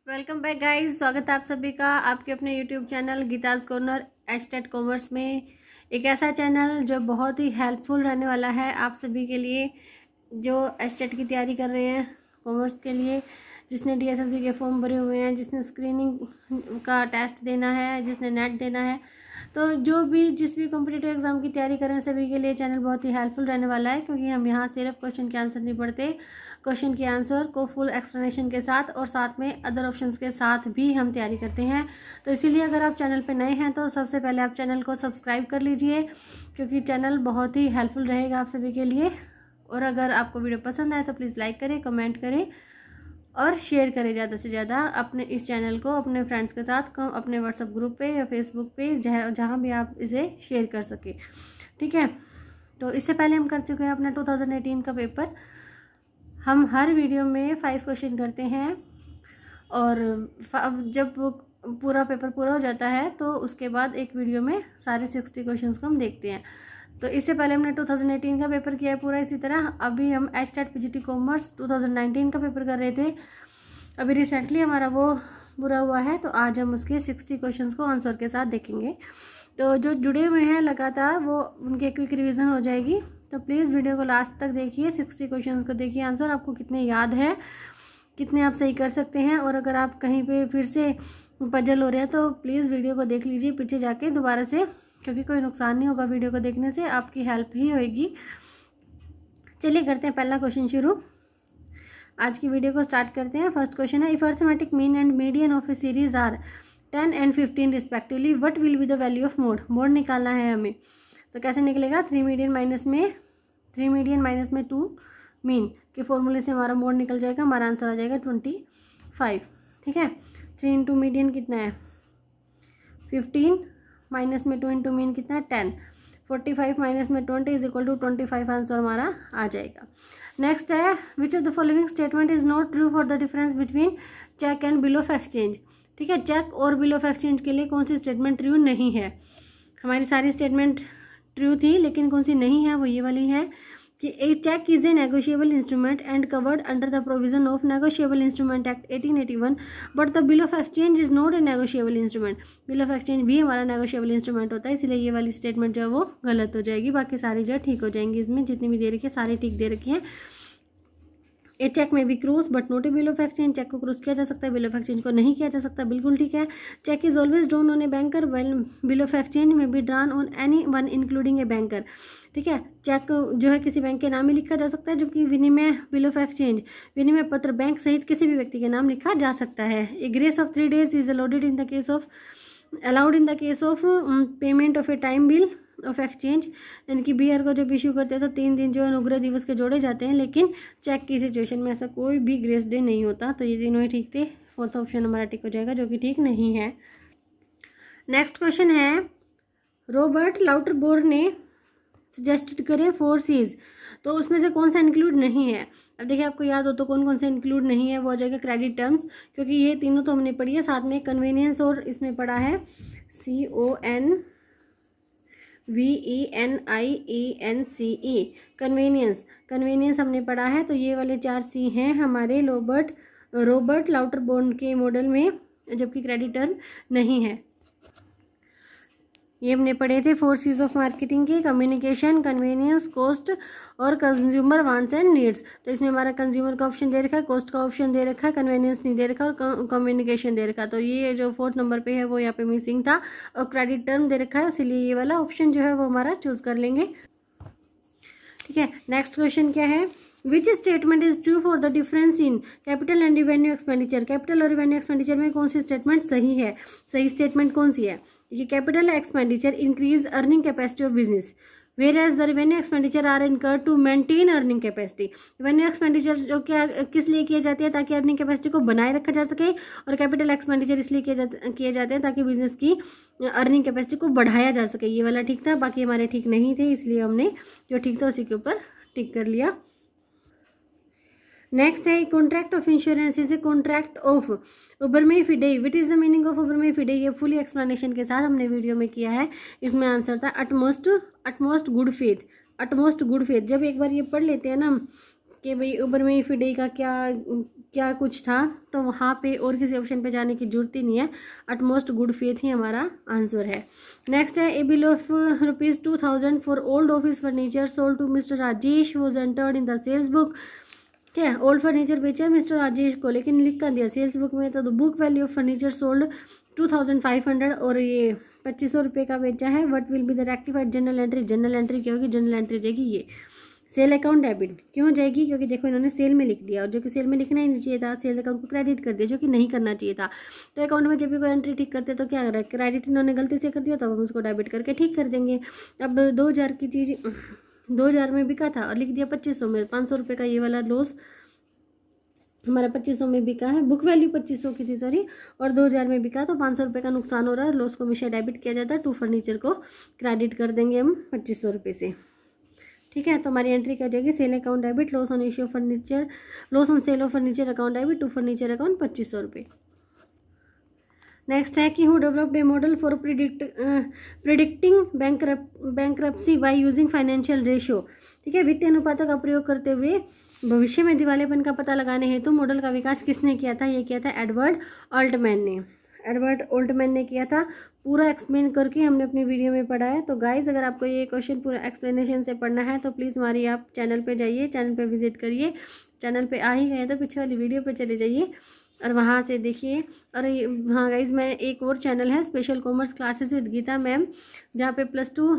Welcome back guys, स्वागत है आप सभी का आपके अपने YouTube channel Geeta's corner HTET commerce में। एक ऐसा चैनल जो बहुत ही हेल्पफुल रहने वाला है आप सभी के लिए जो एचटेट की तैयारी कर रहे हैं कॉमर्स के लिए, जिसने डीएसएसबी के फॉर्म भरे हुए हैं, जिसने स्क्रीनिंग का टेस्ट देना है, जिसने नेट देना है, तो जो भी जिस भी कॉम्पिटिटिव एग्जाम की तैयारी करें सभी के लिए चैनल बहुत ही हेल्पफुल रहने वाला है, क्योंकि हम यहाँ सिर्फ क्वेश्चन के आंसर नहीं पढ़ते, क्वेश्चन के आंसर को फुल एक्सप्लेनेशन के साथ और साथ में अदर ऑप्शंस के साथ भी हम तैयारी करते हैं। तो इसीलिए अगर आप चैनल पर नए हैं तो सबसे पहले आप चैनल को सब्सक्राइब कर लीजिए, क्योंकि चैनल बहुत ही हेल्पफुल रहेगा आप सभी के लिए। और अगर आपको वीडियो पसंद आए तो प्लीज़ लाइक करें, कमेंट करें और शेयर करें ज़्यादा से ज़्यादा अपने इस चैनल को अपने फ्रेंड्स के साथ, अपने व्हाट्सएप ग्रुप पे या फेसबुक पे, जहाँ भी आप इसे शेयर कर सके। ठीक है, तो इससे पहले हम कर चुके हैं अपना 2018 का पेपर। हम हर वीडियो में 5 क्वेश्चन करते हैं और जब पूरा पेपर पूरा हो जाता है तो उसके बाद एक वीडियो में सारे 60 क्वेश्चन को हम देखते हैं। तो इससे पहले हमने 2018 का पेपर किया है पूरा। इसी तरह अभी हम एचटेट पीजीटी कॉमर्स 2019 का पेपर कर रहे थे, अभी रिसेंटली हमारा वो पूरा हुआ है, तो आज हम उसके 60 क्वेश्चंस को आंसर के साथ देखेंगे। तो जो जुड़े हुए हैं लगातार वो उनके क्विक रिवीजन हो जाएगी, तो प्लीज़ वीडियो को लास्ट तक देखिए, 60 क्वेश्चंस को देखिए, आंसर आपको कितने याद है, कितने आप सही कर सकते हैं। और अगर आप कहीं पर फिर से पजल हो रहे हैं तो प्लीज़ वीडियो को देख लीजिए पीछे जाके दोबारा से, क्योंकि कोई नुकसान नहीं होगा वीडियो को देखने से, आपकी हेल्प ही होएगी। चलिए करते हैं पहला क्वेश्चन शुरू। आज की वीडियो को स्टार्ट करते हैं। फर्स्ट क्वेश्चन है, if arithmetic mean and median of a series are 10 and 15 respectively what will be the value of mode. Mode निकालना है हमें, तो कैसे निकलेगा, 3 मीडियन माइनस में 2 मीन के फॉर्मूले से हमारा मोड निकल जाएगा, हमारा आंसर आ जाएगा 25। ठीक है, 3 इंटू मीडियन कितना है 15, माइनस में 2 इंटू मीन कितना है 10, 45 माइनस में 20 इज इक्वल टू 25, आंसर हमारा आ जाएगा। नेक्स्ट है, which of the following statement is not true for the difference between cheque and bill of exchange. ठीक है, चेक और बिल ऑफ एक्सचेंज के लिए कौन सी स्टेटमेंट ट्रू नहीं है। हमारी सारी स्टेटमेंट ट्रू थी, लेकिन कौन सी नहीं है वो ये वाली है कि a cheque is a negotiable instrument and covered under the provision of negotiable instrument act 1881, but the bill of exchange is not a negotiable instrument. Bill of exchange भी हमारा नेगोशिएबल इंस्ट्रूमेंट होता है, इसलिए ये वाली स्टेटमेंट जो है वो गलत हो जाएगी, बाकी सारी जो ठीक हो जाएंगी। इसमें जितनी भी दे रखी है सारी ठीक दे रखी है। ए चेक में भी crossed but not a bill of exchange, cheque को क्रूज किया जा सकता है, बिल ऑफ एक्सचेंज को नहीं किया जा सकता, बिल्कुल ठीक है। Cheque is always drawn on a banker, bill of exchange में be drawn on any one including a banker. ठीक है, चेक जो है किसी बैंक के नाम ही लिखा जा सकता है, जबकि विनिमय बिल ऑफ एक्सचेंज विनिमय पत्र बैंक सहित किसी भी व्यक्ति के नाम लिखा जा सकता है। A grace of 3 days is allowed in the case of payment of A time bill of exchange, यानी कि बीआर को जब इशू करते हैं तो 3 दिन जो अनुग्रह दिवस के जोड़े जाते हैं, लेकिन चेक की सिचुएशन में ऐसा कोई भी ग्रेस डे नहीं होता। तो ये तीनों ही ठीक थे, फोर्थ ऑप्शन हमारा ठीक हो जाएगा, जो कि ठीक नहीं है। नेक्स्ट क्वेश्चन है, रॉबर्ट लाउटरबोर ने सजेस्टेड करें 4 C's, तो उसमें से कौन सा इंक्लूड नहीं है। अब देखिए, आपको याद हो तो कौन कौन सा इंक्लूड नहीं है, वो हो जाएगा क्रेडिट टर्म्स, क्योंकि ये तीनों तो हमने पढ़ी है, साथ में कन्वीनियंस और इसमें पढ़ा है CONVENIENCE, कन्वीनियंस हमने पढ़ा है। तो ये वाले 4 C हैं हमारे रॉबर्ट लाउटरबोर्न के मॉडल में, जबकि क्रेडिट टर्म नहीं है। ये हमने पढ़े थे 4 C's ऑफ मार्केटिंग के, कम्युनिकेशन, कन्वीनियंस, कॉस्ट और कंज्यूमर वांट्स एंड नीड्स। तो इसमें हमारा कंज्यूमर का ऑप्शन दे रखा है, कॉस्ट का ऑप्शन दे रखा है, कन्वीनियंस नहीं दे रखा और कम्युनिकेशन दे रखा। तो ये जो 4th नंबर पे है वो यहाँ पे मिसिंग था, और क्रेडिट टर्म दे रखा है, इसीलिए ये वाला ऑप्शन जो है वो हमारा चूज कर लेंगे। ठीक है, नेक्स्ट क्वेश्चन क्या है, which statement is true for the difference in capital and revenue expenditure. Capital और रिवेन्यू एक्सपेंडिचर में कौन सी स्टेटमेंट सही है, सही स्टेटमेंट कौन सी है। ये capital expenditure increase earning capacity of business, whereas the revenue expenditure are incurred to maintain earning capacity। revenue expenditure जो क्या किस लिए किए जाते हैं, ताकि अर्निंग कैपेसिटी को बनाए रखा जा सके, और कैपिटल एक्सपेंडिचर इसलिए किए जाते हैं ताकि बिजनेस की अर्निंग कैपेसिटी को बढ़ाया जा सके। ये वाला ठीक था, बाकी हमारे ठीक नहीं थे, इसलिए हमने जो ठीक था उसी के ऊपर टिक कर लिया। नेक्स्ट है, contract of insurance is a contract of uberrimae fidei, what is the meaning of uberrimae fidei. ये फुली एक्सप्लेनेशन के साथ हमने वीडियो में किया है। इसमें आंसर था अटमोस्ट गुड फेथ। जब एक बार ये पढ़ लेते हैं ना कि भाई उबर में इफ डे का क्या क्या कुछ था, तो वहाँ पे और किसी ऑप्शन पे जाने की जरूरत ही नहीं है। अटमोस्ट गुड फेथ ही हमारा आंसर है। नेक्स्ट है, a bill of ₹2000 for old office furniture sold to mister Rajesh was entered in the sales book. क्या है, ओल्ड फर्नीचर बेचा मिस्टर राजेश को, लेकिन लिख कर दिया सेल्स बुक में, तो the book value of furniture sold 2500 और ये 2500 रुपये का बेचा है। What will be the rectified journal entry? Journal entry क्या होगी? जनरल एंट्री जाएगी ये सेल अकाउंट डेबिट। क्यों जाएगी? क्योंकि देखो इन्होंने सेल में लिख दिया, और जो कि सेल में लिखना ही नहीं चाहिए था, सेल अकाउंट को क्रेडिट कर दिया, जो कि नहीं करना चाहिए था। तो अकाउंट में जब भी कोई एंट्री ठीक करते तो क्या कर क्रेडिट इन्होंने गलती से कर दिया, तो हम उसको डेबिट करके ठीक कर देंगे। अब 2000 की चीज़ 2000 में बिका था और लिख दिया 2500 में, 500 रुपये का ये वाला लॉस हमारा 2500 में बिका है। बुक वैल्यू 2500 की थी सॉरी, और 2000 में बिका, तो 500 रुपये का नुकसान हो रहा है। लॉस को हमेशा डेबिट किया जाता है, टू फर्नीचर को क्रेडिट कर देंगे हम 2500 रुपये से। ठीक है, तो हमारी एंट्री क्या हो जाएगी? Sale account debit, loss on issue of furniture, loss on sale of furniture account debit, to furniture account 2500 रुपये। नेक्स्ट है कि who developed a model for predicting bankruptcy by using financial ratio. ठीक है, वित्तीय अनुपातों का प्रयोग करते हुए भविष्य में दिवालेपन का पता लगाने हेतु मॉडल का विकास किसने किया था? ये किया था एडवर्ड ऑल्टमैन ने। एडवर्ड ऑल्टमैन ने किया था। पूरा एक्सप्लेन करके हमने अपनी वीडियो में पढ़ा है। तो गाइज, अगर आपको ये क्वेश्चन पूरा एक्सप्लेनेशन से पढ़ना है तो प्लीज़ हमारी आप चैनल पे जाइए, चैनल पे विजिट करिए। चैनल पे आ ही गए तो पीछे वाली वीडियो पे चले जाइए और वहाँ से देखिए। और हाँ गाइज, मैं एक और चैनल है special commerce classes with Geeta ma'am, जहाँ पे +2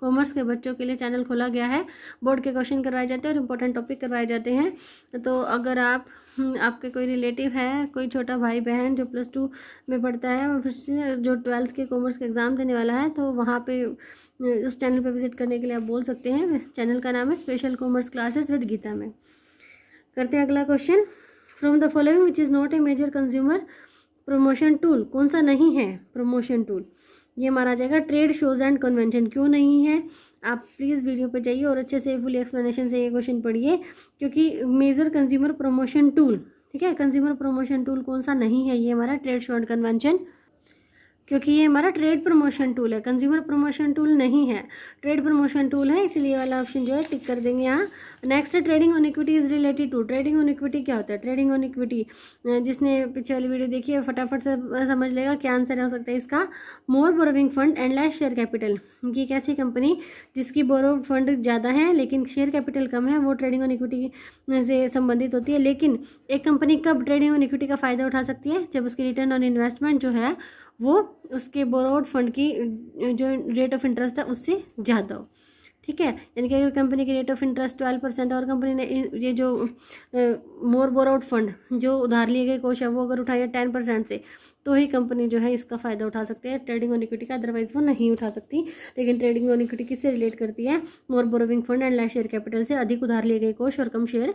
कॉमर्स के बच्चों के लिए चैनल खोला गया है। बोर्ड के क्वेश्चन करवाए जाते हैं और इम्पोर्टेंट टॉपिक करवाए जाते हैं। तो अगर आपके कोई रिलेटिव है, कोई छोटा भाई बहन जो +2 में पढ़ता है और फिर से जो 12th के कॉमर्स के एग्ज़ाम देने वाला है, तो वहाँ पे उस चैनल पे विजिट करने के लिए आप बोल सकते हैं। चैनल का नाम है special commerce classes with Geeta ma'am. करते हैं अगला question. From the following which is not a major consumer promotion tool. कौन सा नहीं है प्रमोशन टूल? ये मारा जाएगा ट्रेड शोज एंड कन्वेंशन। क्यों नहीं है? आप प्लीज़ वीडियो पे जाइए और अच्छे से फुल एक्सप्लेनेशन से ये क्वेश्चन पढ़िए, क्योंकि मेजर कंज्यूमर प्रमोशन टूल, ठीक है, कंज्यूमर प्रमोशन टूल कौन सा नहीं है? ये हमारा ट्रेड शो एंड कन्वेंशन, क्योंकि ये हमारा ट्रेड प्रमोशन टूल है, कंज्यूमर प्रमोशन टूल नहीं है, ट्रेड प्रमोशन टूल है, इसलिए वाला ऑप्शन जो है टिक कर देंगे यहाँ। नेक्स्ट है trading on equity is related to. Trading on equity क्या होता है? ट्रेडिंग ऑन इक्विटी, जिसने पीछे वाली वीडियो देखी है फटाफट से समझ लेगा क्या आंसर हो सकता है इसका। More borrowing fund and less share capital. की एक ऐसी कंपनी जिसकी बोरोड फंड ज़्यादा है लेकिन शेयर कैपिटल कम है, वो ट्रेडिंग ऑन इक्विटी से संबंधित होती है। लेकिन एक कंपनी कब ट्रेडिंग ऑन इक्विटी का फ़ायदा उठा सकती है? जब उसकी रिटर्न ऑन इन्वेस्टमेंट जो है वो उसके बोरोड फंड की जो रेट ऑफ इंटरेस्ट है उससे ज़्यादा हो। ठीक है, यानी कि अगर कंपनी की रेट ऑफ इंटरेस्ट 12% और कंपनी ने ये जो मोर बोरोड फंड जो उधार लिए गए कोष है वो अगर उठाया 10% से, तो ही कंपनी जो है इसका फ़ायदा उठा सकती है ट्रेडिंग ऑन इक्विटी का, अदरवाइज वो नहीं उठा सकती। लेकिन ट्रेडिंग ऑन इक्विटी किससे रिलेट करती है? More borrowing fund and less share capital से, अधिक उधार लिए गए कोष और कम शेयर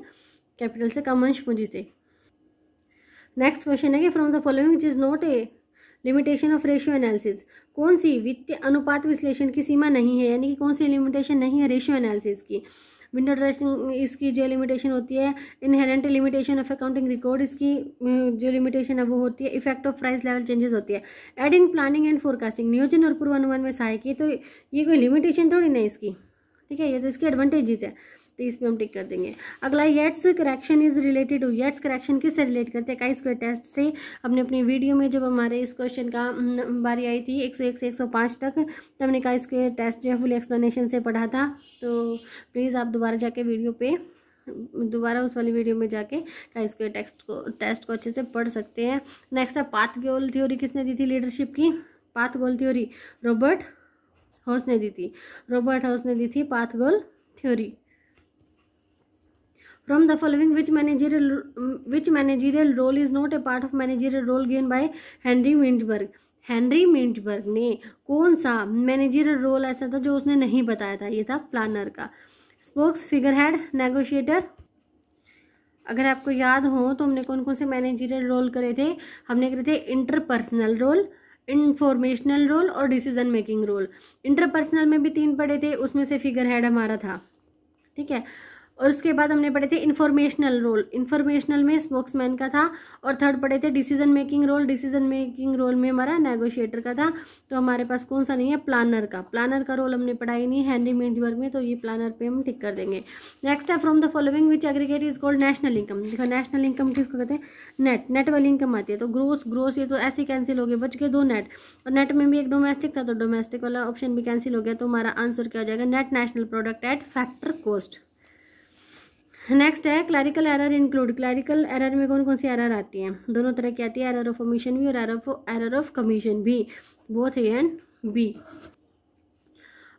कैपिटल से, कम अंश पूंजी से। नेक्स्ट क्वेश्चन है कि from the following which is not A limitation of ratio analysis. कौन सी वित्तीय अनुपात विश्लेषण की सीमा नहीं है, यानी कि कौन सी लिमिटेशन नहीं है रेशियो एनालिसिस की? विंडो ड्रेसिंग इसकी जो लिमिटेशन होती है, inherent limitation of accounting record इसकी जो लिमिटेशन है वो होती है, effect of price level changes होती है, aid in planning and forecasting, नियोजन और पूर्वानुमान में सहायक है। तो ये कोई लिमिटेशन थोड़ी ना इसकी, ठीक है, ये तो इसकी एडवांटेजेस है, तो इस पर हम टिक कर देंगे। अगला Yates correction is related to. Yates correction किससे रिलेट करते हैं? chi-square टेस्ट से। हमने अपनी वीडियो में जब हमारे इस क्वेश्चन का बारी आई थी 101 से 105 तक, तब हमने chi-square टेस्ट जो है फुल एक्सप्लेनेशन से पढ़ा था। तो प्लीज़ आप दोबारा जाके वीडियो पे दोबारा उस वाली वीडियो में जाके chi-square टेस्ट को अच्छे से पढ़ सकते हैं। नेक्स्ट है पाथ गोल थ्योरी किसने दी थी लीडरशिप की? पाथ गोल थ्योरी रॉबर्ट हॉस ने दी थी। रॉबर्ट हॉस ने दी थी path goal theory. From the following which managerial role is not a part of managerial role given by Henry Mintzberg? Henry Mintzberg ने कौन सा मैनेजरियल रोल ऐसा था जो उसने नहीं बताया था? ये था प्लानर का। Spokes figure head negotiator. अगर आपको याद हो तो हमने कौन कौन से मैनेजरियल रोल करे थे? हमने करे थे इंटरपर्सनल रोल, इंफॉर्मेशनल रोल और डिसीजन मेकिंग रोल। इंटरपर्सनल में भी 3 पढ़े थे, उसमें से फिगर हेड हमारा था। ठीक है, और उसके बाद हमने पढ़े थे इन्फॉर्मेशनल रोल, इन्फॉर्मेशनल में स्पोक्समैन का था, और थर्ड पढ़े थे decision making role, decision making role में हमारा नेगोशिएटर का था। तो हमारे पास कौन सा नहीं है, प्लानर का, प्लानर का रोल हमने पढ़ा ही नहीं हेनरी मिंजबर्ग में, तो ये प्लानर पे हम टिक कर देंगे। नेक्स्ट है from the following which aggregate is called national income. देखो नेशनल इनकम किसको कहते हैं, नेट, नेट वाली इनकम आती है। तो ग्रोस, ग्रोस ये तो ऐसे ही कैंसिल हो गए, बच गए 2 नेट, और नेट में भी एक डोमेस्टिक था, तो डोमेस्टिक वाला ऑप्शन भी कैंसिल हो गया। तो हमारा आंसर क्या हो जाएगा, net national product at factor cost. Next है clerical error include, clerical error में कौन कौन सी एरर आती हैं, दोनों तरह की आती है, एरर ऑफ ओमिशन भी और एरर ऑफ कमीशन भी, both A and B.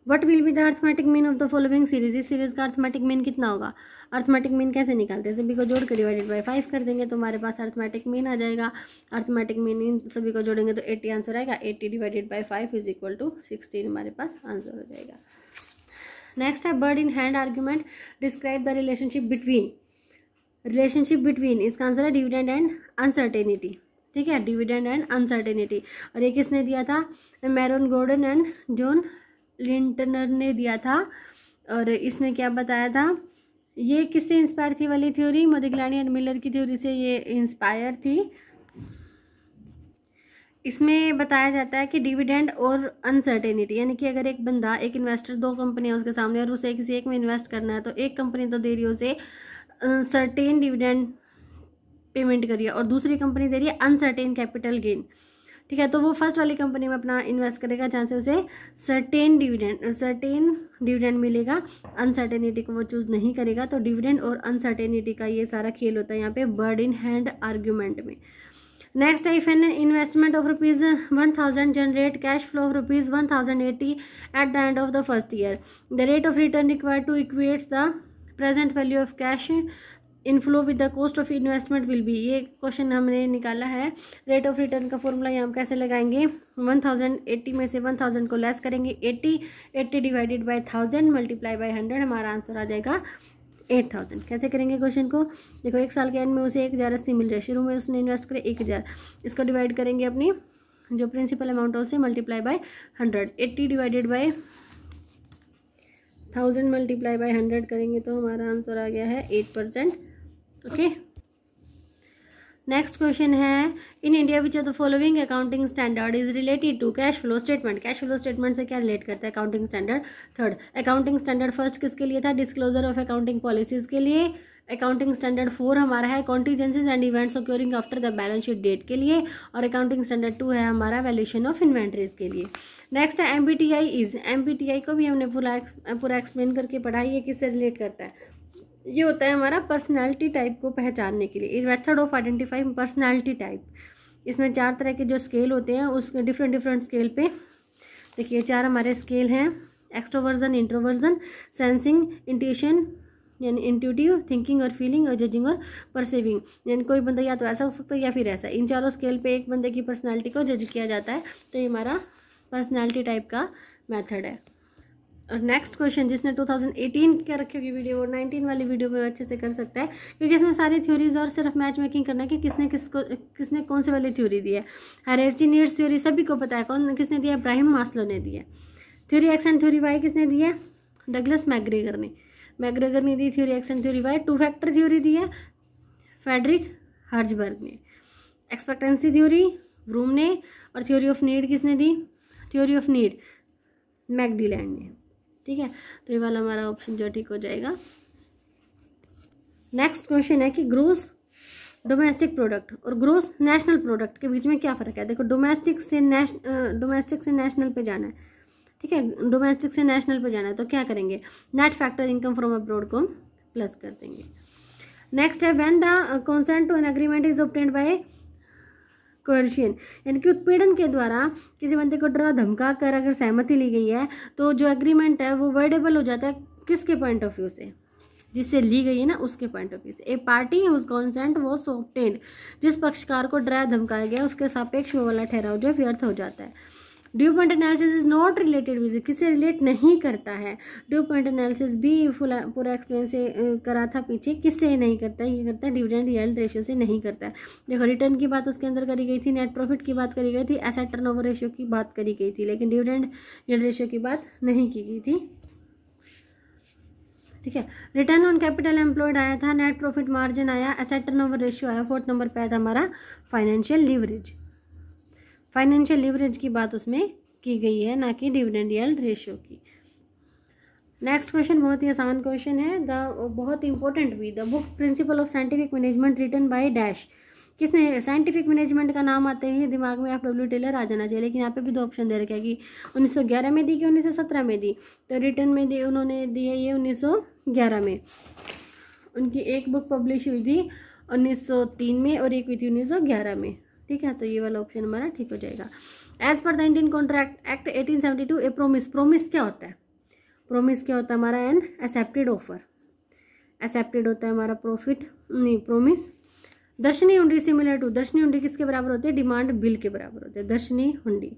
What will be the arithmetic mean of the following series, इस सीरीज का अर्थमेटिक मीन कितना होगा, अर्थमेटिक मीन कैसे निकालते हैं, सभी को जोड़ कर डिवाइडेड बाय 5 कर देंगे तो हमारे पास अर्थमेटिक मीन आ जाएगा। अर्थमेटिक मीन इन सभी को जोड़ेंगे तो 80 आंसर आएगा, 80 divided by 5 is equal to 16 हमारे पास आंसर हो जाएगा। नेक्स्ट है bird in hand argument, describe the relationship between, इसका आंसर है डिविडेंड एंड अनसर्टेनिटी। ठीक है, डिविडेंड एंड अनसर्टेनिटी। और ये किसने दिया था, मैरन गॉर्डन एंड जॉन लिंटनर ने दिया था। और इसने क्या बताया था, ये किससे इंस्पायर थी वाली थ्योरी, मोदिग्लानी एंड मिलर की थ्योरी से ये इंस्पायर थी। इसमें बताया जाता है कि डिविडेंड और अनसर्टेनिटी, यानी कि अगर एक बंदा, एक इन्वेस्टर, 2 कंपनियां उसके सामने और उसे किसी एक में इन्वेस्ट करना है, तो एक कंपनी तो दे रही है उसे सर्टेन डिविडेंड पेमेंट करिए और दूसरी कंपनी दे रही है अनसर्टेन कैपिटल गेन। ठीक है, तो वो फर्स्ट वाली कंपनी में अपना इन्वेस्ट करेगा जहाँ से उसे सर्टेन डिविडेंड मिलेगा, अनसर्टेनिटी को वो चूज नहीं करेगा। तो डिविडेंड और अनसर्टेनिटी का ये सारा खेल होता है यहाँ पे बर्ड इन हैंड आर्ग्यूमेंट में। नेक्स्ट है if an investment of ₹1000 generate cash flow of ₹1080 at the end of the first year, the rate of return required to equates the present value of cash inflow with the cost of investment will be. ये question हमने निकाला है। Rate of return का formula यहाँ हम कैसे लगाएंगे, 1080 में से 1000 को लेस करेंगे, 80 डिवाइडेड बाय 1000 मल्टीप्लाई बाय 100, हमारा आंसर आ जाएगा 8000। कैसे करेंगे क्वेश्चन को, देखो 1 साल के एंड में उसे 1080 मिल रहा है, शुरू में उसने इन्वेस्ट करे 1000, इसको डिवाइड करेंगे अपनी जो प्रिंसिपल अमाउंट है उसे multiply by 100, 80 divided bye 1000 multiply by 100 करेंगे तो हमारा आंसर आ गया है 8%। ओके, नेक्स्ट क्वेश्चन है in India which of the following accounting standard is related to cash flow statement. Cash flow statement से क्या रिलेट करता है accounting standard. Third, accounting standard first किसके लिए था, डिस्क्लोजर ऑफ अकाउंटिंग पॉलिसीज के लिए। अकाउंटिंग स्टैंडर्ड 4 हमारा है contingencies and events occurring after the balance sheet date के लिए, और अकाउंटिंग स्टैंडर्ड 2 है हमारा वैल्यूएशन ऑफ इन्वेंट्रीज के लिए। नेक्स्ट है एमबीटीआई को भी हमने पूरा एक्सप्लेन करके पढ़ा, ये किससे रिलेट करता है, ये होता है हमारा पर्सनालिटी टाइप को पहचानने के लिए, method of identifying personality type. इसमें 4 तरह के जो स्केल होते हैं उसके डिफरेंट स्केल पे देखिए 4 हमारे स्केल हैं, एक्सट्रोवर्जन, इंट्रोवर्जन, सेंसिंग, इंट्यूशन यानी इंट्यूटिव, थिंकिंग और फीलिंग, और जजिंग और परसीविंग। यानी कोई बंदा या तो ऐसा हो सकता है या फिर ऐसा, इन चारों स्केल पे एक बंदे की पर्सनालिटी को जज किया जाता है, तो ये हमारा पर्सनालिटी टाइप का मेथड है। और नेक्स्ट क्वेश्चन जिसने 2018 के रखी होगी वीडियो और 19 वाली वीडियो में अच्छे से कर सकता है, क्योंकि इसमें सारी थ्योरीज और सिर्फ मैच मेकिंग करना है कि किसने कौन से वाली थ्योरी दी है। हायरार्की नीड्स थ्योरी सभी को पता है, किसने दिया, इब्राहिम मास्लो ने दिया। Theory X and theory Y किसने दी है, डगलस मैग्रेगर ने दी theory X and theory Y. 2 factor theory दी है फ्रेडरिक हर्जबर्ग ने। एक्सपेक्टेंसी थ्योरी ब्रूम ने, और थ्योरी ऑफ नीड किसने दी, थ्योरी ऑफ नीड मैकडीलैंड ने। ठीक है, तो ये वाला हमारा ऑप्शन जो ठीक हो जाएगा। नेक्स्ट क्वेश्चन है कि ग्रोस डोमेस्टिक प्रोडक्ट और ग्रोस नेशनल प्रोडक्ट के बीच में क्या फ़र्क है। देखो डोमेस्टिक से नेशनल पे जाना है, ठीक है, डोमेस्टिक से नेशनल पे जाना है तो क्या करेंगे, net factor income from abroad को प्लस कर देंगे। नेक्स्ट है when the consent to an agreement is obtained by coercion, यानी कि उत्पीड़न के द्वारा किसी बंदे को डरा धमका कर अगर सहमति ली गई है तो जो एग्रीमेंट है वो वर्डेबल हो जाता है किसके पॉइंट ऑफ व्यू से, जिससे ली गई है ना उसके पॉइंट ऑफ व्यू से। A party whose consent was obtained, जिस पक्षकार को डराया धमकाया गया उसके सापेक्ष वो वाला ठहराव जो व्यर्थ हो जाता है। Due point analysis is not related with, किससे रिलेट नहीं करता है। ड्यू पॉइंट एनालिसिस भी पूरा एक्सप्लेन से करा था पीछे, किससे नहीं करता है, ये करता है डिविडेंड यील्ड रेशियो से नहीं करता है। देखो रिटर्न की बात उसके अंदर करी गई थी, नेट प्रॉफिट की बात करी गई थी, एसेट टर्नओवर रेशियो की बात करी गई थी, लेकिन डिविडेंड यील्ड रेशियो की बात नहीं की गई थी। ठीक है। रिटर्न ऑन कैपिटल एम्प्लॉयड आया था, नेट प्रॉफिट मार्जिन आया, एसेट टर्नओवर रेशियो आया, 4th नंबर पे आया था हमारा फाइनेंशियल लीवरेज। फाइनेंशियल लीवरेज की बात उसमें की गई है, ना कि डिविडेंड यील्ड रेशियो की। नेक्स्ट क्वेश्चन बहुत ही आसान क्वेश्चन है, बहुत इंपॉर्टेंट भी। The book principle of scientific management written by dash. किसने साइंटिफिक मैनेजमेंट का नाम आते ही दिमाग में FW टेलर आ जाना चाहिए, लेकिन यहाँ पे भी 2 ऑप्शन दे रखे हैं कि 1911 में दी कि 1917 में दी। तो रिटर्न में दी उन्होंने दी है ये 1911 में। उनकी एक बुक पब्लिश हुई थी 1903 में और एक हुई थी 1911 में। ठीक है, तो ये वाला ऑप्शन हमारा ठीक हो जाएगा। As per the Indian contract act 1872 a promise. Promise क्या होता है? प्रोमिस क्या होता है हमारा? An accepted offer. एक्सेप्टेड होता है हमारा प्रॉफिट नहीं प्रोमिस। दर्शनी हुंडी सिमिलर टू। दर्शनी हुंडी किसके बराबर होती है? डिमांड बिल के बराबर होते हैं दर्शनी हुंडी।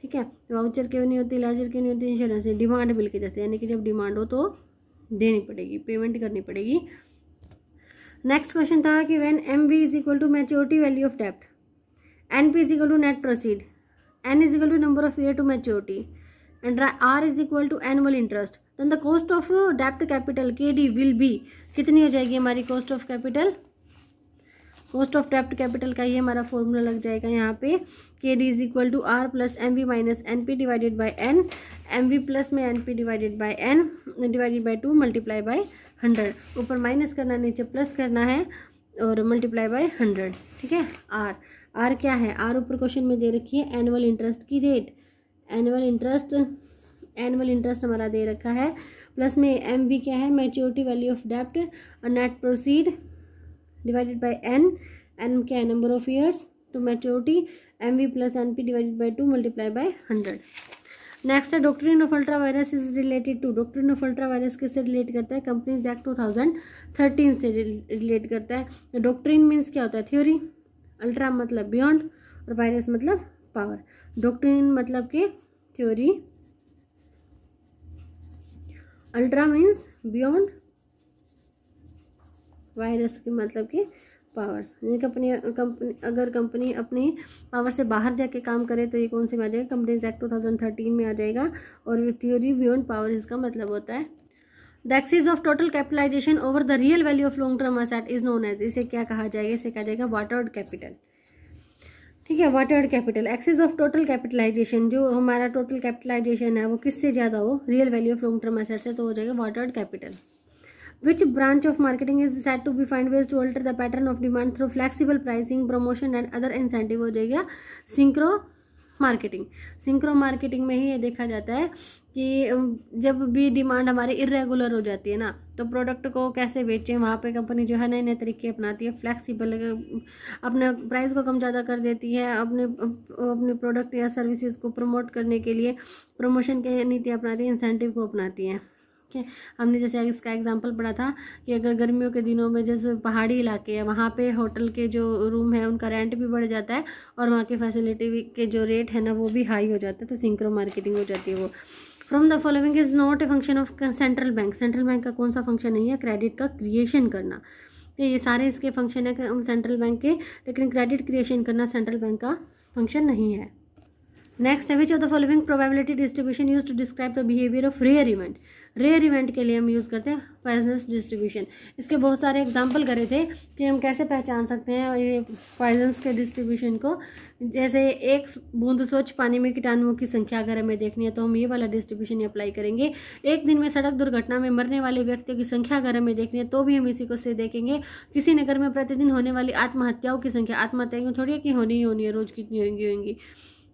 ठीक है, वाउचर की नहीं होती, लाजर की नहीं होती, इंश्योरेंस, डिमांड बिल के जैसे, यानी कि जब डिमांड हो तो देनी पड़ेगी, पेमेंट करनी पड़ेगी। नेक्स्ट क्वेश्चन था कि when MV is equal to maturity value of डेप्ट, NP is equal to net proceed, N is equal to number of year to maturity and R is equal to annual interest, then the cost of debt capital KD will be कितनी हो जाएगी हमारी cost of capital? cost of debt capital का ये हमारा formula लग जाएगा यहाँ पे, KD is equal to R plus MV minus NP divided by N, MV plus में NP divided by N divided by 2 multiply by 100। ऊपर माइनस करना, नीचे प्लस करना है और मल्टीप्लाई बाय 100। ठीक है, R क्या है? R ऊपर क्वेश्चन में दे रखी है एनुअल इंटरेस्ट की रेट। एनुअल इंटरेस्ट हमारा दे रखा है, प्लस में MV क्या है? मैच्योरिटी वैल्यू ऑफ डेप्ट, net proceed divided by N क्या है? Number of years to maturity, MV plus NP divided by 2 multiply by 100। Next है doctrine of ultra vires is related to. Doctrine of ultra vires किससे relate करता है? Companies act 2013 से relate करता है। Doctrine means क्या होता है? थ्योरी, अल्ट्रा मतलब बियॉन्ड और वायरस मतलब पावर। डॉक्ट्रिन मतलब कि theory, ultra means beyond, virus के मतलब कि पावर्स। अगर कंपनी अपनी पावर से बाहर जाके काम करे तो ये कौन से में आ जाएगा? कंपनीज एक्ट 2013 में आ जाएगा। और थ्योरी बियॉन्ड पावर इसका मतलब होता है। The excess of total capitalisation over the real value of long term asset is known as. इसे क्या कहा जाएगा? इसे कहा जाएगा वाटर्ड कैपिटल। ठीक है, watered capital. Excess of total capitalisation, जो हमारा टोटल कैपिटलाइजेशन है वो किससे ज़्यादा हो? Real value of long term asset से, तो हो जाएगा watered capital. Which branch of marketing is said to be find ways to alter the pattern of demand through flexible pricing, promotion and other incentive? हो जाएगा synchro marketing. Synchro marketing में ही ये देखा जाता है कि जब भी डिमांड हमारी इरेगुलर हो जाती है ना, तो प्रोडक्ट को कैसे बेचें, वहाँ पे कंपनी जो है नए नए तरीके अपनाती है, फ्लेक्सिबल अपने प्राइस को कम ज़्यादा कर देती है, अपने प्रोडक्ट या सर्विसेज को प्रमोट करने के लिए प्रमोशन की नीति अपनाती है, इंसेंटिव को अपनाती हैं। हमने जैसे इसका एग्जांपल पढ़ा था कि अगर गर्मियों के दिनों में जैसे पहाड़ी इलाके हैं वहाँ पे होटल के जो रूम है उनका रेंट भी बढ़ जाता है और वहाँ की फैसिलिटी के जो रेट है ना वो भी हाई हो जाता है, तो सिंक्रो मार्केटिंग हो जाती है वो। From the following is not a function of central bank. Central bank का कौन सा फंक्शन नहीं है? क्रेडिट का क्रिएशन करना। तो ये सारे इसके फंक्शन है सेंट्रल बैंक के, लेकिन क्रेडिट क्रिएशन करना सेंट्रल बैंक का फंक्शन नहीं है। नेक्स्ट है which of the following probability distribution use to describe the behaviour of rare event. Rare event के लिए हम यूज़ करते हैं पॉइजनस डिस्ट्रीब्यूशन। इसके बहुत सारे एग्जांपल करे थे कि हम कैसे पहचान सकते हैं ये पॉइजनस के डिस्ट्रीब्यूशन को। जैसे एक बूंद स्वच्छ पानी में कीटाणुओं की संख्या अगर हमें देखनी है तो हम ये वाला डिस्ट्रीब्यूशन अप्लाई करेंगे। एक दिन में सड़क दुर्घटना में मरने वाले व्यक्तियों की संख्या अगर हमें देखनी है तो भी हम इसी को से देखेंगे। किसी नगर में प्रतिदिन होने वाली आत्महत्याओं की संख्या, आत्महत्याएं थोड़ी है कि होनी ही होनी है, रोज कितनी होंगी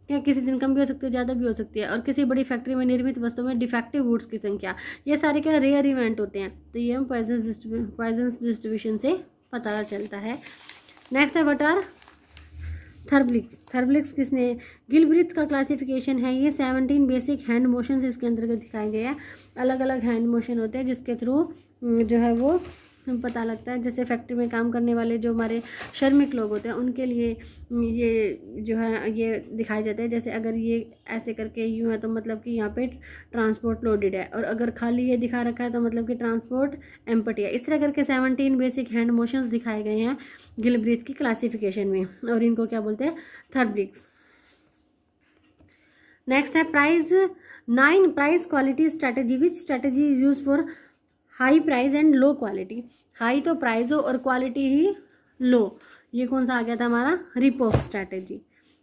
क्या, किसी दिन कम भी हो सकती है, ज़्यादा भी हो सकती है। और किसी बड़ी फैक्ट्री में निर्मित वस्तुओं में डिफेक्टिव गुड्स की संख्या, ये सारे क्या रेयर इवेंट होते हैं। तो ये हम पॉइजनस डिस्ट्रीब्यूशन से पता चलता है। नेक्स्ट है व्हाट आर थर्बलिक्स। थर्बलिक्स किसने? गिलब्रिथ का क्लासिफिकेशन है ये। 17 बेसिक हैंड मोशंस इसके अंतर्गत दिखाए गए हैं। अलग अलग हैंड मोशन होते हैं जिसके थ्रू जो है वो पता लगता है। जैसे फैक्ट्री में काम करने वाले जो हमारे श्रमिक लोग होते हैं उनके लिए ये जो है ये दिखाए जाते हैं। जैसे अगर ये ऐसे करके यूँ है तो मतलब कि यहाँ पे ट्रांसपोर्ट लोडेड है, और अगर खाली ये दिखा रखा है तो मतलब कि ट्रांसपोर्ट एम्प्टी है। इस तरह करके 17 बेसिक हैंड मोशंस दिखाए गए हैं गिलब्रिथ की क्लासिफिकेशन में, और इनको क्या बोलते हैं? थर्बलिक्स। नेक्स्ट है price 9 price quality strategy. Which strategy is use for high price and low quality, high तो प्राइस हो और क्वालिटी ही लो, ये कौन सा आ गया था हमारा, rip off strategy,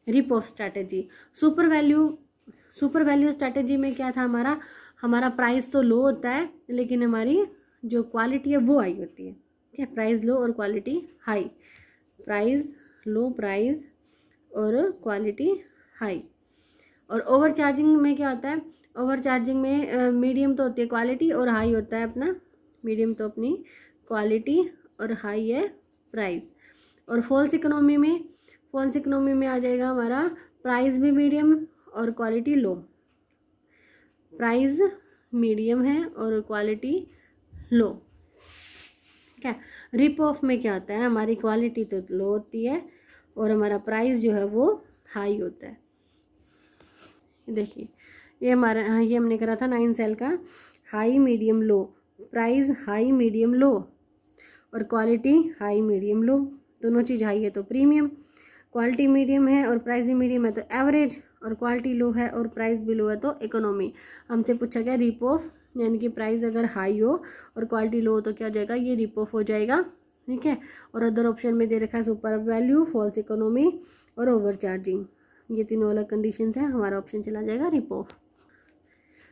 rip off strategy. Super value strategy में क्या था हमारा प्राइस तो लो होता है लेकिन हमारी जो क्वालिटी है वो हाई होती है, ठीक है, प्राइस लो और क्वालिटी हाई, प्राइस लो, प्राइस और क्वालिटी हाई। और ओवर चार्जिंग में क्या होता है, ओवर चार्जिंग में मीडियम तो होती है क्वालिटी और हाई होता है अपना, मीडियम तो अपनी क्वालिटी और हाई है प्राइस। और फॉल्स इकोनॉमी में आ जाएगा हमारा प्राइस भी मीडियम और क्वालिटी लो, प्राइस मीडियम है और क्वालिटी लो, ठीक है। रिप ऑफ में क्या होता है, हमारी क्वालिटी तो लो होती है और हमारा प्राइस जो है वो हाई होता है। देखिए ये हमारा, हाँ ये हमने करा था 9 सेल का, high medium low, price high medium low और क्वालिटी हाई मीडियम लो, दोनों चीज़ हाई है तो प्रीमियम, क्वालिटी मीडियम है और प्राइस भी मीडियम है तो एवरेज, और क्वालिटी लो है और प्राइस भी लो है तो इकोनॉमी। हमसे पूछा गया रिप ऑफ, यानी कि प्राइस अगर हाई हो और क्वालिटी लो हो तो क्या हो जाएगा, ये रिप ऑफ हो जाएगा, ठीक है। और अदर ऑप्शन में दे रखा है सुपर वैल्यू, फॉल्स इकोनॉमी और ओवर चार्जिंग, ये तीनों अलग कंडीशंस हैं, हमारा ऑप्शन चला जाएगा रिप ऑफ।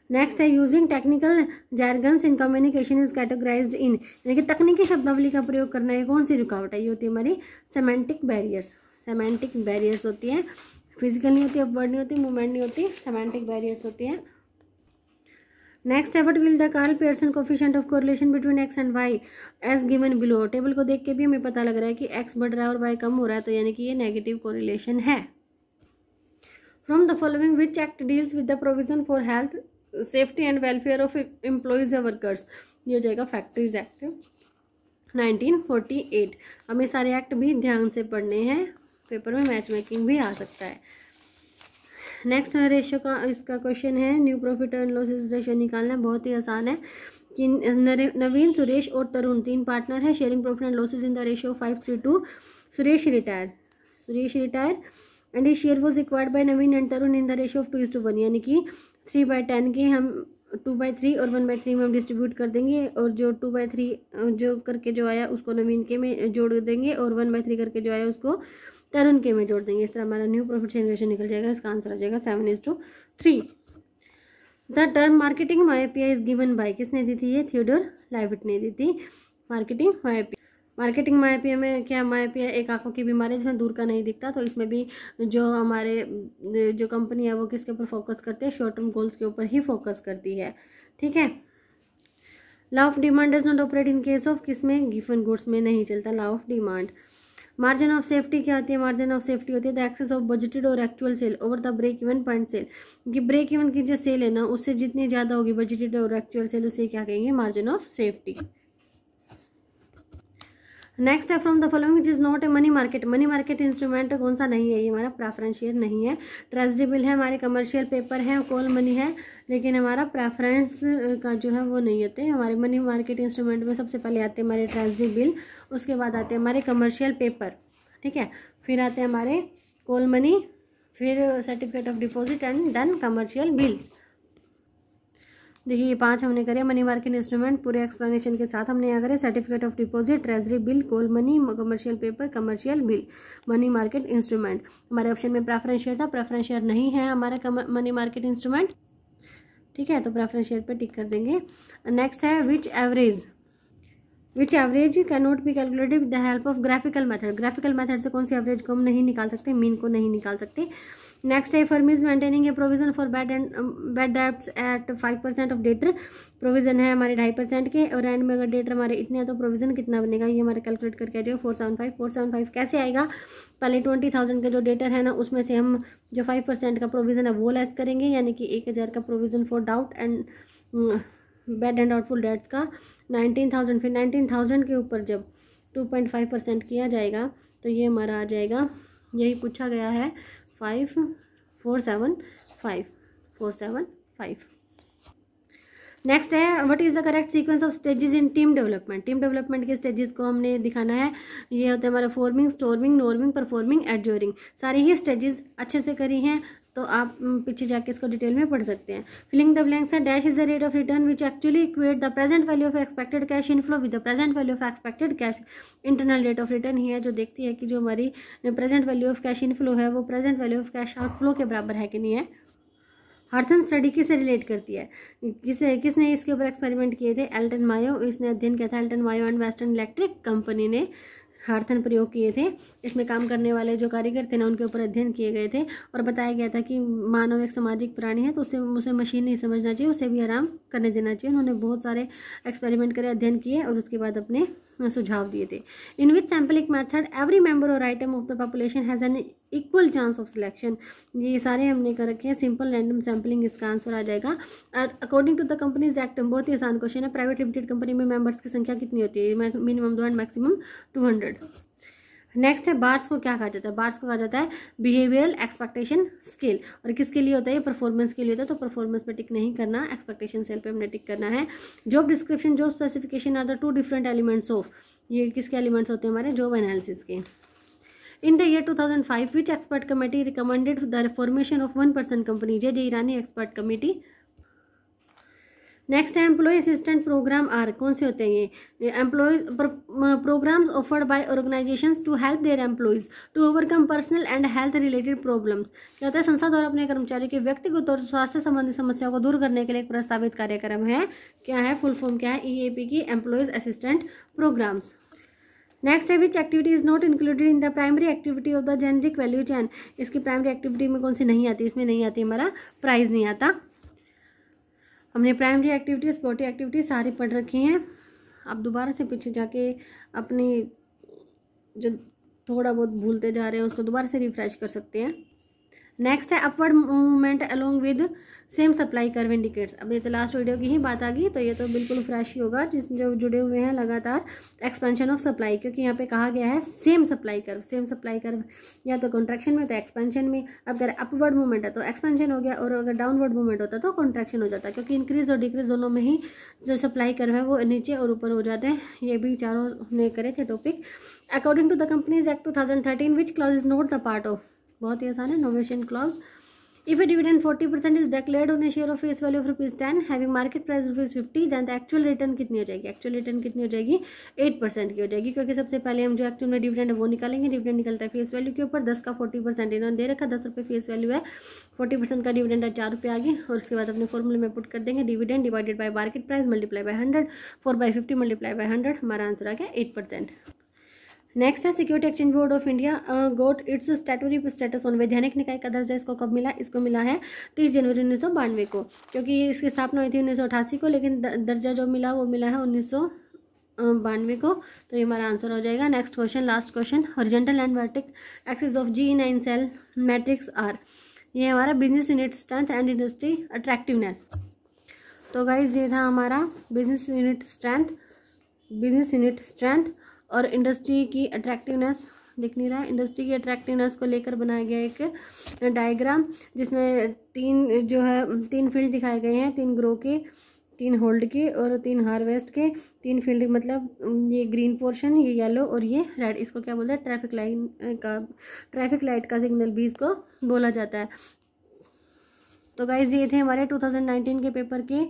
नेक्स्ट है using technical jargons in communication is categorised in, यानी कि तकनीकी शब्दावली का प्रयोग करना है कौन सी रुकावट है, ये होती है हमारी सेमेंटिक बैरियर्स, सेमेंटिक बैरियर्स होती है, फिजिकल नहीं होती, अपवर्ड नहीं होती, मूवमेंट नहीं होती, सेमेंटिक बैरियर्स होती है। नेक्स्ट है what will the Karl Pearson coefficient of correlation between X and Y as given below, table को देख के भी हमें पता लग रहा है कि एक्स बढ़ रहा है और वाई कम हो रहा है, तो यानी कि ये नेगेटिव कोरिलेशन है। From the following which act deals with the provision for health safety and welfare of employees या वर्कर्स, ये हो जाएगा फैक्ट्रीज एक्ट 1948। हमें सारे एक्ट भी ध्यान से पढ़ने हैं, पेपर में मैच मेकिंग भी आ सकता है। नेक्स्ट रेशियो का इसका क्वेश्चन है, new profit and losses ratio निकालना बहुत ही आसान है कि नवीन, सुरेश और तरुण 3 पार्टनर है, sharing profit and losses in the ratio 5:3 Suresh retire and his share was acquired by Naveen and Tarun in the ratio of 2:1, यानी कि 3/10 की हम 2/3 और 1/3 में हम डिस्ट्रीब्यूट कर देंगे, और जो 2/3 जो करके जो आया उसको नवीन के में जोड़ देंगे और 1/3 करके जो आया उसको तरुण के में जोड़ देंगे। इस तरह हमारा न्यू प्रॉफिट शेयरिंग रेशियो निकल जाएगा, इसका आंसर आ जाएगा 7:3। The term marketing myopia is given by, किसने दी थी, ये थियोडोर लाइविट ने दी थी। मार्केटिंग मायोपिया में क्या, मायोपिया एक आंखों की बीमारी है जिसमें दूर का नहीं दिखता, तो इसमें भी जो हमारे जो कंपनी है वो किसके ऊपर फोकस करते हैं, शॉर्ट टर्म गोल्स के ऊपर ही फोकस करती है, ठीक है। Law of demand does not operate in case of, किसमें, गिवन गुड्स में नहीं चलता law of demand. Margin of safety क्या होती है, मार्जिन ऑफ सेफ्टी होती है द एक्सेस ऑफ बजटेड और actual sale over the break even point sale, क्योंकि ब्रेक इवन की जो सेल है ना उससे जितनी ज़्यादा होगी बजटेड और एक्चुअल सेल, उसे क्या कहेंगे, मार्जिन ऑफ सेफ्टी। नेक्स्ट है from the following which is not a money market instrument कौन सा नहीं है, ये हमारा प्रेफरेंस शेयर नहीं है, ट्रेजरी बिल है, हमारे कमर्शियल पेपर है, कॉल मनी है, लेकिन हमारा प्रेफरेंस का जो है वो नहीं होते। हमारे मनी मार्केट इंस्ट्रूमेंट में सबसे पहले आते हैं हमारे ट्रेजरी बिल, उसके बाद आते हैं हमारे कमर्शियल पेपर, ठीक है, फिर आते हैं हमारे कॉल मनी, फिर certificate of deposit and then commercial bills. देखिए ये 5 हमने करे मनी मार्केट इंस्ट्रूमेंट, पूरे एक्सप्लेनेशन के साथ हमने यहाँ करे certificate of deposit, treasury bill, call money, commercial paper, commercial bill, money market instrument. हमारे ऑप्शन में प्रेफरेंस शेयर था, प्रेफरेंस शेयर नहीं है हमारा मनी मार्केट इंस्ट्रूमेंट, ठीक है, तो प्रेफरेंस शेयर पे टिक कर देंगे। नेक्स्ट है which average can not be calculated with the help of graphical method, graphical method से कौन सी एवरेज को हम नहीं निकाल सकते, मीन को नहीं निकाल सकते। नेक्स्ट है firm is maintaining a provision for bad debts at 5% of debtor, provision है हमारे 2.5% के, और एंड में अगर डेटर हमारे इतने हैं तो प्रोविजन कितना बनेगा, ये हमारे कैलकुलेट करके आ जाएगा 475 कैसे आएगा, पहले 20,000 के जो डेटर है ना उसमें से हम जो 5% का प्रोविजन है वो लेस करेंगे, यानी कि 1,000 का provision for doubt and bad and doubtful debts का 19,000, फिर 19,000 के ऊपर जब 2.5% किया जाएगा तो ये हमारा आ जाएगा, यही पूछा गया है 475। नेक्स्ट है what is the correct sequence of stages in team development, team development के स्टेजेस को हमने दिखाना है, ये होते हैं हमारा फॉर्मिंग, स्टॉर्मिंग, नॉर्मिंग, परफॉर्मिंग, एड्योरिंग। सारी ही स्टेजेस अच्छे से करी हैं तो आप पीछे जाके इसको डिटेल में पढ़ सकते हैं। फिलिंग द ब्लैंक्स है dash is the rate of return which actually equate the present value of expected cash inflow with the present value of expected cash. Internal rate of return ही है जो देखती है कि जो हमारी present value of cash inflow है वो present value of cash outflow के बराबर है कि नहीं है। हार्थन स्टडी किससे रिलेट करती है, किसने इसके ऊपर एक्सपेरिमेंट किए थे, एल्टन मायो, इसने अध्ययन किया था Elton Mayo and western electric company ने हार्थन प्रयोग किए थे। इसमें काम करने वाले जो कारीगर थे ना उनके ऊपर अध्ययन किए गए थे और बताया गया था कि मानव एक सामाजिक प्राणी है तो उसे मशीन नहीं समझना चाहिए, उसे भी आराम करने देना चाहिए। उन्होंने बहुत सारे एक्सपेरिमेंट करे, अध्ययन किए और उसके बाद अपने सुझाव दिए थे। In which sampling method every member or item of the population has an equal chance of selection. ये सारे हमने कर रखे हैं, सिंपल रैंडम सैम्पलिंग इसका आंसर आ जाएगा। और according to the companies act, बहुत ही आसान क्वेश्चन है, प्राइवेट लिमिटेड कंपनी में मेंबर्स की संख्या कितनी होती है, मिनिमम 2 एंड मैक्सिमम 200। नेक्स्ट है बार्स को क्या कहा जाता है, बार्स को कहा जाता है बिहेवियरल एक्सपेक्टेशन स्केल। और किसके लिए होता है, ये परफॉर्मेंस के लिए होता है, तो परफॉर्मेंस पे टिक नहीं करना, एक्सपेक्टेशन स्केल पे हमने टिक करना है। Job description, job specification are the 2 different elements of, ये किसके एलिमेंट्स होते हैं हमारे जॉब एनालिसिस के। In the year 2005 which expert committee recommended the formation of 1 person company, J Irani expert committee. Next है एम्प्लॉय असिस्टेंट प्रोग्राम आर, कौन से होते हैं ये employee programmes offered by organisations to help their employees to overcome personal and health related problems. क्या होता है, संस्था द्वारा अपने कर्मचारियों की व्यक्तिगत और स्वास्थ्य संबंधी समस्याओं को दूर करने के लिए एक प्रस्तावित कार्यक्रम है। क्या है, फुल फॉर्म क्या है, EAP की एम्प्लॉयज असिस्टेंट प्रोग्राम्स। नेक्स्ट है which activity is not included in the primary activity of the generic value chain. इसकी प्राइमरी एक्टिविटी में कौन सी नहीं आती, इसमें नहीं आती हमारा प्राइस नहीं आता। हमने प्राइमरी एक्टिविटी स्पोर्टिव एक्टिविटी सारी पढ़ रखी हैं। आप दोबारा से पीछे जाके अपनी जो थोड़ा बहुत भूलते जा रहे हैं उसको दोबारा से रिफ्रेश कर सकते हैं। नेक्स्ट है upward movement along with same supply curve indicates. अब ये तो लास्ट वीडियो की ही बात आ गई, तो ये तो बिल्कुल फ्रेश ही होगा जो जुड़े हुए हैं लगातार एक्सपेंशन ऑफ सप्लाई, क्योंकि यहाँ पे कहा गया है same supply curve. Same supply curve या तो कॉन्ट्रैक्शन में तो एक्सपेंशन में, अगर अपवर्ड मूवमेंट है तो एक्सपेंशन हो गया और अगर डाउनवर्ड मूवमेंट होता तो कॉन्ट्रैक्शन हो जाता, क्योंकि इंक्रीज और डिक्रीज दोनों में ही जो सप्लाई कर्व है वो नीचे और ऊपर हो जाते हैं। ये भी चारों ने करे थे topic. According to the companies act 2013 which clause is not the part of, बहुत ही आसान है, novation clause. If a dividend 40% is declared on a share of face value of ₹10 having market price ₹50, then the actual return कितनी हो जाएगी, actual return कितनी हो जाएगी 8% की हो जाएगी, क्योंकि सबसे पहले हम जो एक्चुअल में डिविडेंड है वो निकालेंगे। डिविडेंड निकलता है फेस वैल्यू के ऊपर, 10 का 40% इन्होंने दे रखा, 10 रुपये फेस वैल्यू है, 40% का डिविडेंड है 4 रुपये आ गई, और उसके बाद अपने फॉर्मूले में पुट कर देंगे dividend divided by market price multiply by 100, 4/50 multiply by 100, हमारा आंसर आ गया 8%। नेक्स्ट है security exchange board of India got it's statutory status on, वैधानिक निकाय का दर्जा इसको कब मिला, इसको मिला है 30 जनवरी 1992 को, क्योंकि इसकी स्थापना हुई थी 1988 को, लेकिन दर्जा जो मिला वो मिला है 1992 को, तो ये हमारा आंसर हो जाएगा। Next question, last question, horizontal and vertical axis of G9 cell matrix are, ये हमारा business unit strength and industry attractiveness. तो गाइज ये था हमारा बिजनेस यूनिट स्ट्रेंथ और इंडस्ट्री की अट्रैक्टिवनेस, दिख नहीं रहा है, इंडस्ट्री की अट्रैक्टिवनेस को लेकर बनाया गया एक डायग्राम, जिसमें 3 फील्ड दिखाए गए हैं, 3 ग्रो के, 3 होल्ड के और 3 हार्वेस्ट के। 3 फील्ड मतलब ये ग्रीन पोर्शन, ये येलो और ये रेड, इसको क्या बोलते हैं, ट्रैफिक लाइट का सिग्नल भी इसको बोला जाता है। तो गाइज ये थे हमारे 2019 के पेपर के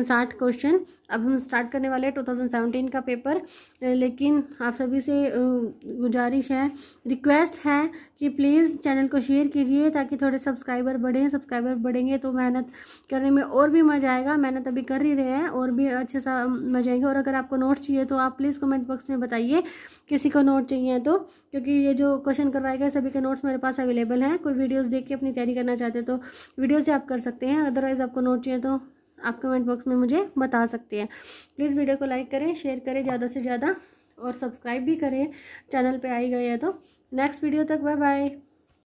60 क्वेश्चन। अब हम स्टार्ट करने वाले हैं 2017 का पेपर, लेकिन आप सभी से गुजारिश है, रिक्वेस्ट है कि प्लीज़ चैनल को शेयर कीजिए ताकि थोड़े सब्सक्राइबर बढ़ें। सब्सक्राइबर बढ़ेंगे तो मेहनत करने में और भी मज़ा आएगा, मेहनत अभी कर ही रहे हैं और भी अच्छे सा मज़ा आएंगे। और अगर आपको नोट चाहिए तो आप प्लीज़ कमेंट बॉक्स में बताइए किसी को नोट चाहिए तो, क्योंकि ये जो क्वेश्चन करवाए गए सभी के नोट्स मेरे पास अवेलेबल हैं। कोई वीडियोस देख के अपनी तैयारी करना चाहते तो वीडियो से आप कर सकते हैं, अदरवाइज़ आपको नोट चाहिए तो आप कमेंट बॉक्स में मुझे बता सकते हैं। प्लीज़ वीडियो को लाइक करें, शेयर करें ज़्यादा से ज़्यादा और सब्सक्राइब भी करें, चैनल पे आई गए हैं तो। नेक्स्ट वीडियो तक बाय बाय।